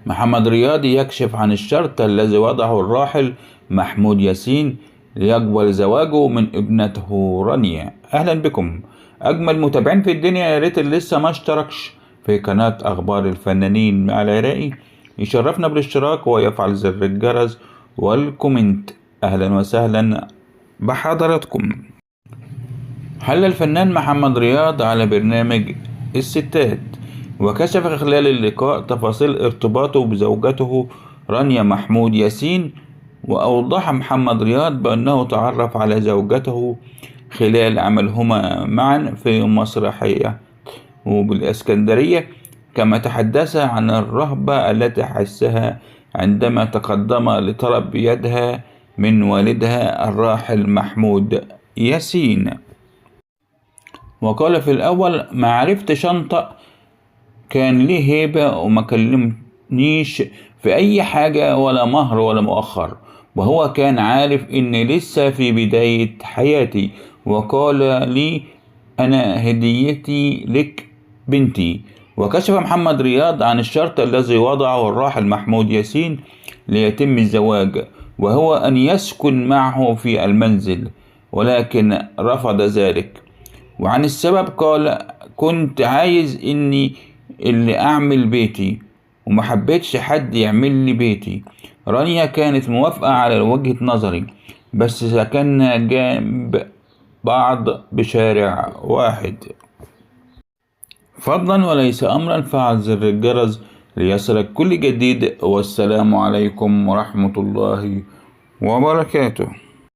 محمد رياض يكشف عن الشرط الذي وضعه الراحل محمود ياسين ليقبل زواجه من ابنته رانيا. أهلا بكم أجمل متابعين في الدنيا. يا ريت اللي لسه ما اشتركش في قناة أخبار الفنانين مع العراقي يشرفنا بالاشتراك ويفعل زر الجرس والكومنت. أهلا وسهلا بحضراتكم. حل الفنان محمد رياض على برنامج الستات، وكشف خلال اللقاء تفاصيل ارتباطه بزوجته رانيا محمود ياسين. وأوضح محمد رياض بأنه تعرف على زوجته خلال عملهما معا في مسرحية وبالإسكندرية، كما تحدث عن الرهبة التي حسها عندما تقدم لطلب يدها من والدها الراحل محمود ياسين. وقال في الأول ما عرفتش أنطق، كان ليه هيبة وما كلمنيش في أي حاجة ولا مهر ولا مؤخر، وهو كان عارف إني لسه في بداية حياتي، وقال لي أنا هديتي لك بنتي. وكشف محمد رياض عن الشرط الذي وضعه الراحل محمود ياسين ليتم الزواج، وهو أن يسكن معه في المنزل، ولكن رفض ذلك. وعن السبب قال كنت عايز اني اللي اعمل بيتي ومحبتش حد يعمل لي بيتي. رانيا كانت موافقة على وجهة نظري، بس سكننا جنب بعض بشارع واحد. فضلا وليس امرا فعل زر الجرس ليصلك كل جديد، والسلام عليكم ورحمة الله وبركاته.